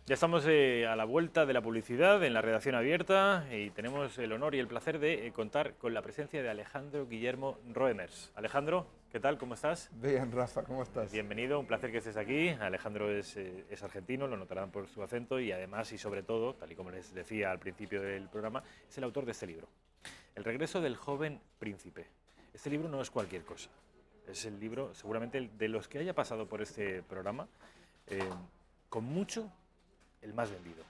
Ya estamos a la vuelta de la publicidad en la redacción abierta y tenemos el honor y el placer de contar con la presencia de Alejandro Guillermo Roemers. Alejandro, ¿qué tal? ¿Cómo estás? Bien, Rafa, ¿cómo estás? Bienvenido, un placer que estés aquí. Alejandro es argentino, lo notarán por su acento y además y sobre todo, tal y como les decía al principio del programa, es el autor de este libro, El regreso del joven príncipe. Este libro no es cualquier cosa, es el libro seguramente de los que haya pasado por este programa, con mucho el más vendido.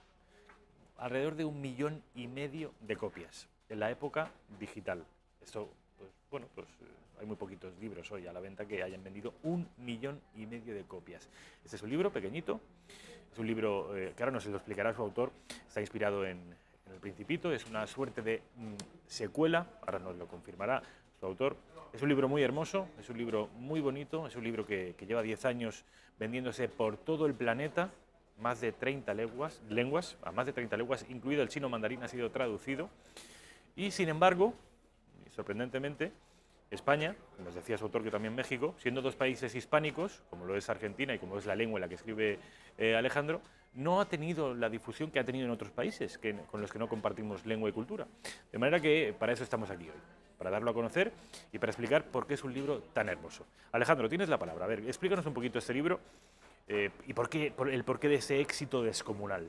Alrededor de 1,5 millones de copias en la época digital. Esto, pues, bueno, pues hay muy poquitos libros hoy a la venta que hayan vendido 1,5 millones de copias. Este es un libro pequeñito, es un libro que ahora nos lo explicará su autor, está inspirado en El Principito, es una suerte de secuela, ahora nos lo confirmará su autor. Es un libro muy hermoso, es un libro muy bonito, es un libro que lleva 10 años vendiéndose por todo el planeta. Más de 30 lenguas, a más de 30 lenguas, incluido el chino mandarín, ha sido traducido. Y sin embargo, sorprendentemente, España, nos decía su autor que también México, siendo dos países hispánicos, como lo es Argentina y como es la lengua en la que escribe Alejandro, no ha tenido la difusión que ha tenido en otros países con los que no compartimos lengua y cultura. De manera que para eso estamos aquí hoy, para darlo a conocer y para explicar por qué es un libro tan hermoso. Alejandro, tienes la palabra. A ver, explícanos un poquito este libro. ¿Y el porqué de ese éxito descomunal?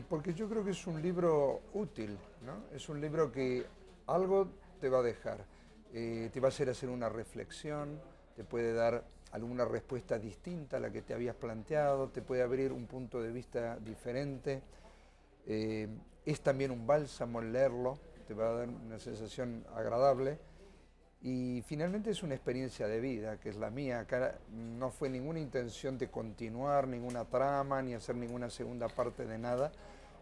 Porque yo creo que es un libro útil, ¿no? Es un libro que algo te va a dejar, te va a hacer una reflexión, te puede dar alguna respuesta distinta a la que te habías planteado, te puede abrir un punto de vista diferente. Es también un bálsamo el leerlo, te va a dar una sensación agradable. Y finalmente es una experiencia de vida, que es la mía. Acá no fue ninguna intención de continuar ninguna trama, ni hacer ninguna segunda parte de nada.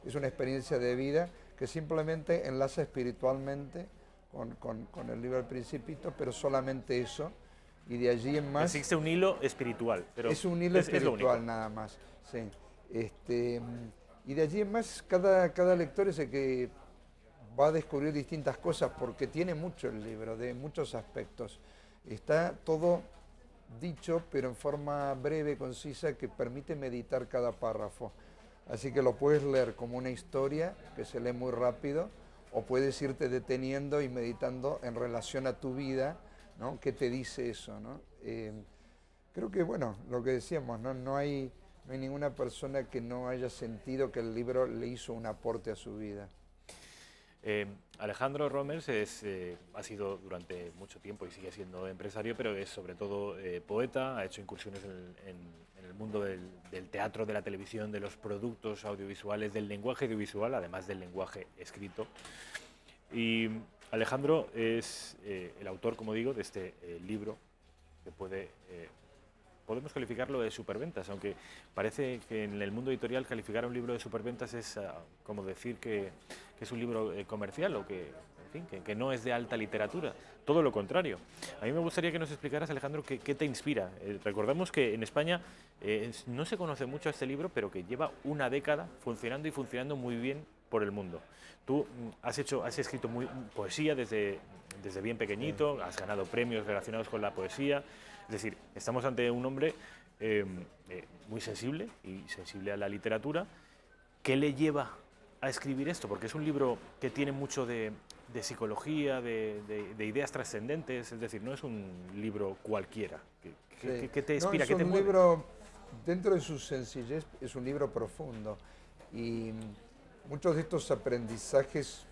Es una experiencia de vida que simplemente enlaza espiritualmente con el libro del Principito, pero solamente eso. Y de allí en más... Existe un hilo espiritual, pero es un hilo espiritual nada más, sí. Y de allí en más, cada lector es el que va a descubrir distintas cosas porque tiene mucho el libro, de muchos aspectos. Está todo dicho, pero en forma breve, concisa, que permite meditar cada párrafo. Así que lo puedes leer como una historia que se lee muy rápido, o puedes irte deteniendo y meditando en relación a tu vida, ¿no? ¿Qué te dice eso, ¿no? Creo que, bueno, lo que decíamos, ¿no? No hay ninguna persona que no haya sentido que el libro le hizo un aporte a su vida. Alejandro Roemers ha sido durante mucho tiempo y sigue siendo empresario, pero es sobre todo poeta, ha hecho incursiones en el mundo del teatro, de la televisión, de los productos audiovisuales, del lenguaje audiovisual, además del lenguaje escrito. Y Alejandro es el autor, como digo, de este libro que podemos calificarlo de superventas, aunque parece que en el mundo editorial calificar un libro de superventas es como decir que es un libro comercial o en fin, que no es de alta literatura. Todo lo contrario. A mí me gustaría que nos explicaras, Alejandro, qué te inspira. Recordemos que en España no se conoce mucho este libro, pero que lleva una década funcionando y funcionando muy bien por el mundo. Tú has escrito poesía desde bien pequeñito, has ganado premios relacionados con la poesía. Es decir, estamos ante un hombre muy sensible y sensible a la literatura. ¿Qué le lleva a escribir esto? Porque es un libro que tiene mucho de psicología, de ideas trascendentes, es decir, no es un libro cualquiera. ¿Qué te inspira? ¿Qué te mueve? Es un libro, dentro de su sencillez, es un libro profundo. Y muchos de estos aprendizajes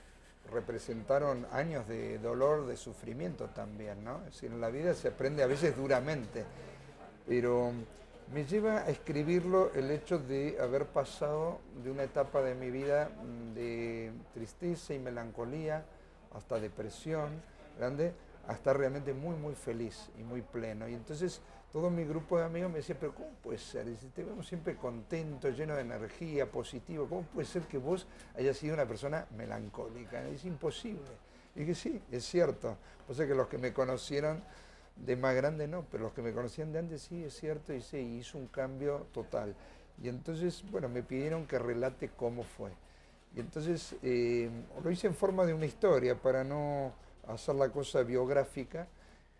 representaron años de dolor, de sufrimiento también, ¿no? Es decir, en la vida se aprende a veces duramente, pero me lleva a escribirlo el hecho de haber pasado de una etapa de mi vida de tristeza y melancolía hasta depresión grande, a estar realmente muy, muy feliz y muy pleno. Y entonces todo mi grupo de amigos me decía, pero ¿cómo puede ser? Dice, te vemos siempre contento, lleno de energía, positivo. ¿Cómo puede ser que vos hayas sido una persona melancólica? Es imposible. Y dije, sí, es cierto. O sea que los que me conocieron de más grande no, pero los que me conocían de antes sí, es cierto, y sí, hizo un cambio total. Y entonces, bueno, me pidieron que relate cómo fue. Y entonces lo hice en forma de una historia para no hacer la cosa biográfica,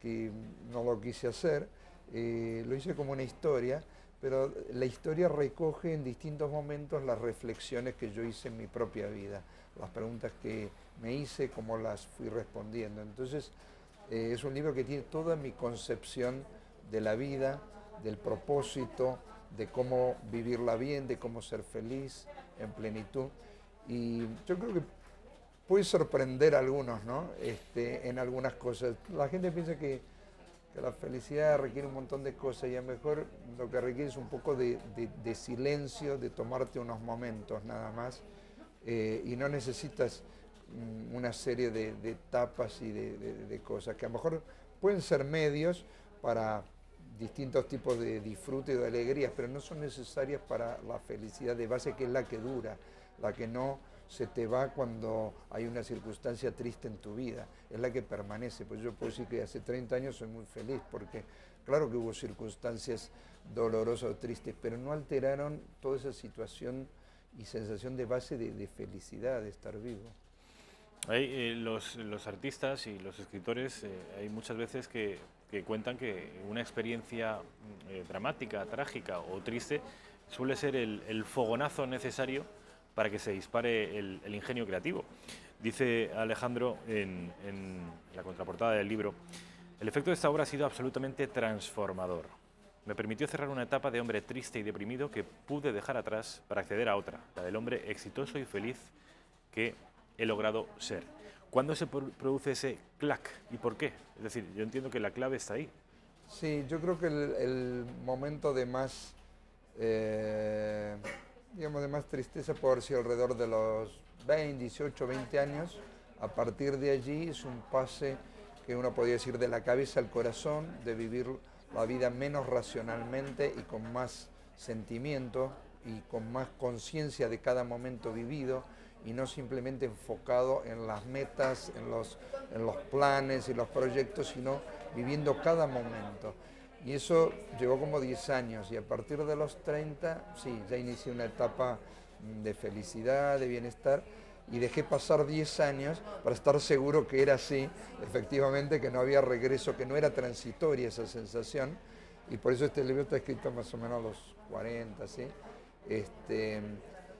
que no lo quise hacer. Lo hice como una historia, pero la historia recoge en distintos momentos las reflexiones que yo hice en mi propia vida, las preguntas que me hice, cómo las fui respondiendo. Entonces, es un libro que tiene toda mi concepción de la vida, del propósito, de cómo vivirla bien, de cómo ser feliz en plenitud. Y yo creo que puede sorprender a algunos, ¿no? En algunas cosas. La gente piensa que la felicidad requiere un montón de cosas y a lo mejor lo que requiere es un poco de silencio, de tomarte unos momentos nada más, y no necesitas una serie de etapas y de cosas que a lo mejor pueden ser medios para distintos tipos de disfrute y de alegrías, pero no son necesarias para la felicidad de base, que es la que dura, la que no se te va cuando hay una circunstancia triste en tu vida, es la que permanece. Pues yo puedo decir que hace 30 años soy muy feliz, porque claro que hubo circunstancias dolorosas o tristes, pero no alteraron toda esa situación y sensación de base de felicidad, de estar vivo. Hay, los artistas y los escritores, hay muchas veces que cuentan que una experiencia dramática, trágica o triste suele ser el fogonazo necesario para que se dispare el ingenio creativo. Dice Alejandro en la contraportada del libro: el efecto de esta obra ha sido absolutamente transformador. Me permitió cerrar una etapa de hombre triste y deprimido que pude dejar atrás para acceder a otra, la del hombre exitoso y feliz que he logrado ser. ¿Cuándo se produce ese clac y por qué? Es decir, yo entiendo que la clave está ahí. Sí, yo creo que el momento de más, digamos, de más tristeza puede haber sido alrededor de los 20, 18, 20 años. A partir de allí es un pase que uno podría decir de la cabeza al corazón, de vivir la vida menos racionalmente y con más sentimiento y con más conciencia de cada momento vivido, y no simplemente enfocado en las metas, en los planes y los proyectos, sino viviendo cada momento. Y eso llevó como 10 años, y a partir de los 30, sí, ya inicié una etapa de felicidad, de bienestar, y dejé pasar 10 años para estar seguro que era así, efectivamente, que no había regreso, que no era transitoria esa sensación, y por eso este libro está escrito más o menos a los 40, ¿sí?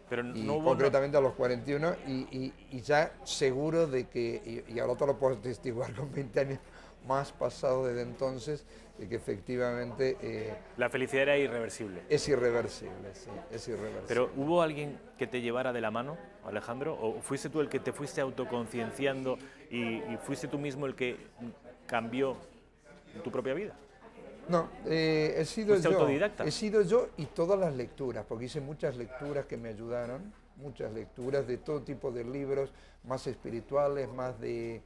Pero no Y hubo concretamente a los 41, y ya seguro de que, y ahora te lo puedo testiguar con 20 años más pasado desde entonces, de que efectivamente la felicidad era irreversible. es irreversible, sí, es irreversible. Pero ¿hubo alguien que te llevara de la mano, Alejandro? ¿O fuiste tú el que te fuiste autoconcienciando y fuiste tú mismo el que cambió tu propia vida? No, he sido ¿Fuiste yo. autodidacta? He sido yo y todas las lecturas, porque hice muchas lecturas que me ayudaron, muchas lecturas de todo tipo de libros, más espirituales, más de...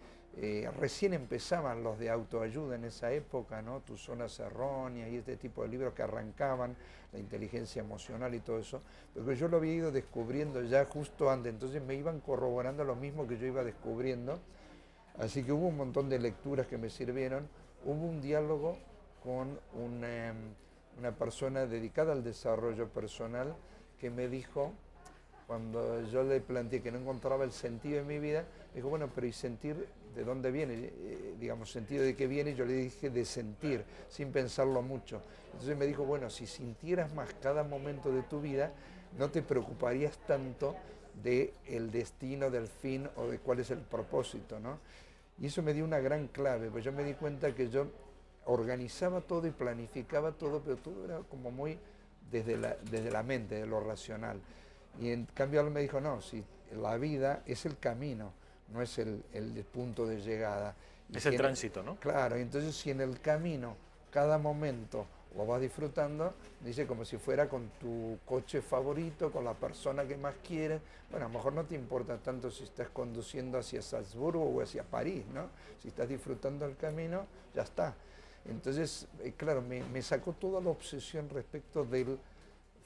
recién empezaban los de autoayuda en esa época, ¿no? Tus zonas erróneas y este tipo de libros que arrancaban, la inteligencia emocional y todo eso, porque yo lo había ido descubriendo ya justo antes, entonces me iban corroborando lo mismo que yo iba descubriendo, así que hubo un montón de lecturas que me sirvieron. Hubo un diálogo con una persona dedicada al desarrollo personal que me dijo, cuando yo le planteé que no encontraba el sentido en mi vida, me dijo, bueno, pero ¿y sentir de dónde viene? Digamos, ¿sentido de qué viene? Yo le dije de sentir, sin pensarlo mucho. Entonces me dijo, bueno, si sintieras más cada momento de tu vida, no te preocuparías tanto del destino, del fin o de cuál es el propósito, ¿no? Y eso me dio una gran clave, pues yo me di cuenta que yo organizaba todo y planificaba todo, pero todo era como muy desde la mente, de lo racional. Y en cambio él me dijo, no, si la vida es el camino, no es el punto de llegada. Y es si el tránsito, ¿no? Claro, entonces si en el camino, cada momento lo vas disfrutando, dice, como si fuera con tu coche favorito, con la persona que más quieres. Bueno, a lo mejor no te importa tanto si estás conduciendo hacia Salzburgo o hacia París, ¿no? Si estás disfrutando el camino, ya está. Entonces, claro, me sacó toda la obsesión respecto del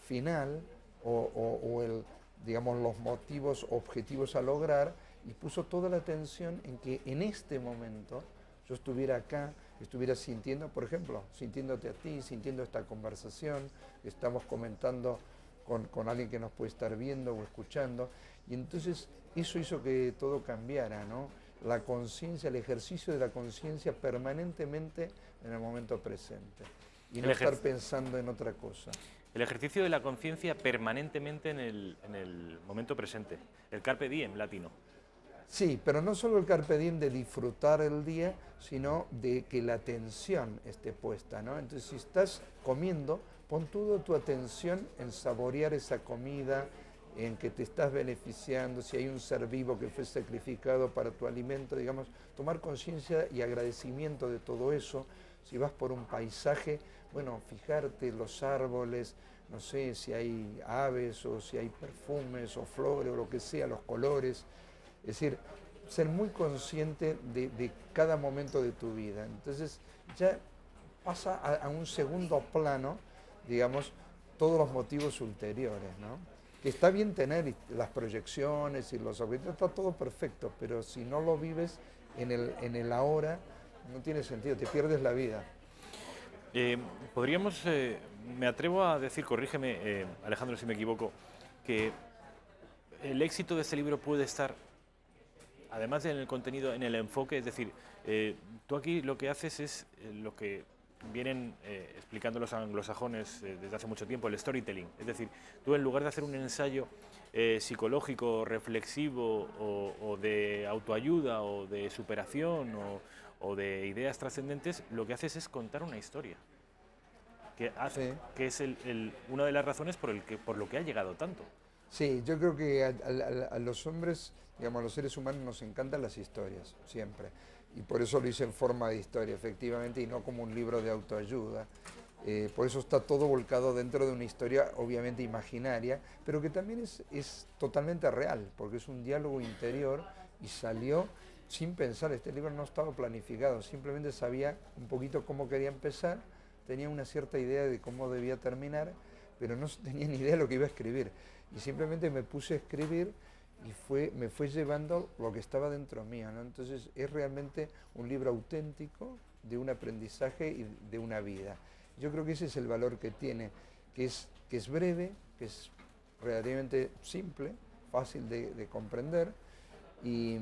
final o digamos, los motivos, objetivos a lograr, y puso toda la atención en que en este momento yo estuviera acá, estuviera sintiendo, por ejemplo, sintiéndote a ti, sintiendo esta conversación que estamos comentando con alguien que nos puede estar viendo o escuchando, y entonces eso hizo que todo cambiara, ¿no? La conciencia, el ejercicio de la conciencia permanentemente en el momento presente y no estar pensando en otra cosa. El ejercicio de la conciencia permanentemente en el momento presente, el carpe diem latino. Sí, pero no solo el carpe diem de disfrutar el día, sino de que la atención esté puesta, ¿no? Entonces, si estás comiendo, pon toda tu atención en saborear esa comida, en que te estás beneficiando, si hay un ser vivo que fue sacrificado para tu alimento, digamos, tomar conciencia y agradecimiento de todo eso. Si vas por un paisaje, bueno, fijarte los árboles, no sé si hay aves o si hay perfumes o flores o lo que sea, los colores. Es decir, ser muy consciente de cada momento de tu vida. Entonces ya pasa a un segundo plano, digamos, todos los motivos ulteriores, ¿no? Que está bien tener las proyecciones y los objetivos, está todo perfecto, pero si no lo vives en el ahora, no tiene sentido, te pierdes la vida. Podríamos, me atrevo a decir, corrígeme Alejandro si me equivoco, que el éxito de este libro puede estar, además en el contenido, en el enfoque, es decir, tú aquí lo que haces es lo que vienen explicando los anglosajones desde hace mucho tiempo, el storytelling. Es decir, tú en lugar de hacer un ensayo psicológico, reflexivo o de autoayuda o de superación o de ideas trascendentes, lo que haces es contar una historia. Que es una de las razones por lo que ha llegado tanto. Sí, yo creo que a los hombres, digamos, a los seres humanos nos encantan las historias, siempre. Y por eso lo hice en forma de historia, efectivamente, y no como un libro de autoayuda. Por eso está todo volcado dentro de una historia, obviamente imaginaria, pero que también es totalmente real, porque es un diálogo interior y salió sin pensar. Este libro no estaba planificado, simplemente sabía un poquito cómo quería empezar, tenía una cierta idea de cómo debía terminar, pero no tenía ni idea de lo que iba a escribir. Y simplemente me puse a escribir y me fue llevando lo que estaba dentro mío, ¿no? Entonces es realmente un libro auténtico de un aprendizaje y de una vida. Yo creo que ese es el valor que tiene, que es breve, que es relativamente simple, fácil de comprender y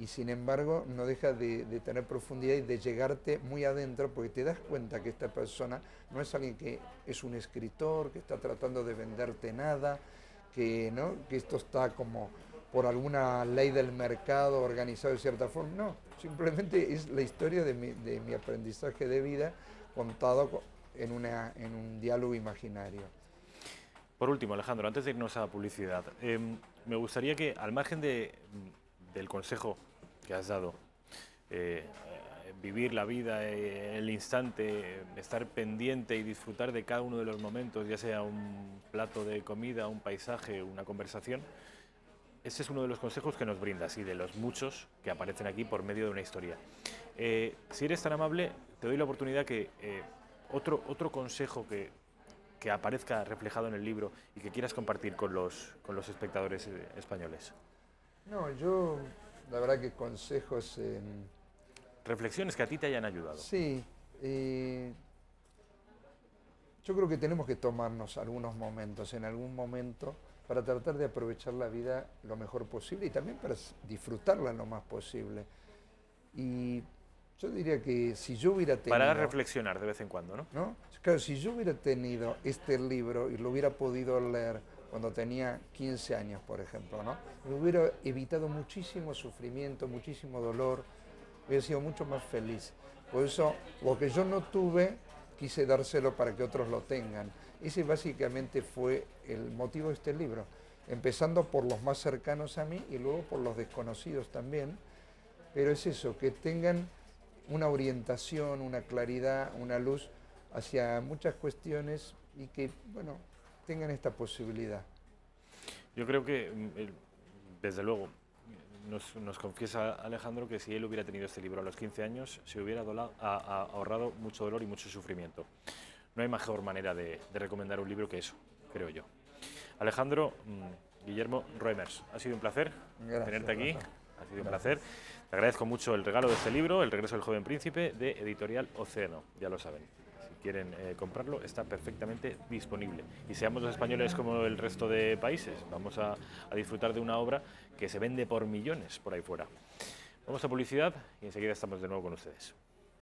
sin embargo no deja de tener profundidad y de llegarte muy adentro, porque te das cuenta que esta persona no es alguien que es un escritor, que está tratando de venderte nada, ¿no? Que esto está como por alguna ley del mercado organizado de cierta forma. No, simplemente es la historia de mi aprendizaje de vida contado en un diálogo imaginario. Por último, Alejandro, antes de irnos a publicidad, me gustaría que, al margen del consejo que has dado, vivir la vida, el instante, estar pendiente y disfrutar de cada uno de los momentos, ya sea un plato de comida, un paisaje, una conversación, ese es uno de los consejos que nos brindas y de los muchos que aparecen aquí por medio de una historia. Si eres tan amable, te doy la oportunidad que otro consejo que aparezca reflejado en el libro y que quieras compartir con los espectadores españoles. No, yo la verdad que consejos... Reflexiones que a ti te hayan ayudado. Sí, yo creo que tenemos que tomarnos algunos momentos, en algún momento, para tratar de aprovechar la vida lo mejor posible y también para disfrutarla lo más posible. Y yo diría que si yo hubiera tenido... Para reflexionar de vez en cuando, ¿no? Claro, si yo hubiera tenido este libro y lo hubiera podido leer cuando tenía 15 años, por ejemplo, ¿no? Me hubiera evitado muchísimo sufrimiento, muchísimo dolor, hubiera sido mucho más feliz. Por eso, lo que yo no tuve, quise dárselo para que otros lo tengan. Ese básicamente fue el motivo de este libro, empezando por los más cercanos a mí y luego por los desconocidos también. Pero es eso, que tengan una orientación, una claridad, una luz hacia muchas cuestiones y que, bueno, tengan esta posibilidad. Yo creo que, desde luego, nos confiesa Alejandro que si él hubiera tenido este libro a los 15 años, se hubiera ahorrado mucho dolor y mucho sufrimiento. No hay mejor manera de recomendar un libro que eso, creo yo. Alejandro, Guillermo Roemers, ha sido un placer tenerte aquí. Ha sido un placer. Te agradezco mucho el regalo de este libro, El regreso del joven príncipe, de Editorial Océano. Ya lo saben. Si quieren comprarlo, está perfectamente disponible. Y seamos los españoles como el resto de países. Vamos a disfrutar de una obra que se vende por millones por ahí fuera. Vamos a publicidad y enseguida estamos de nuevo con ustedes.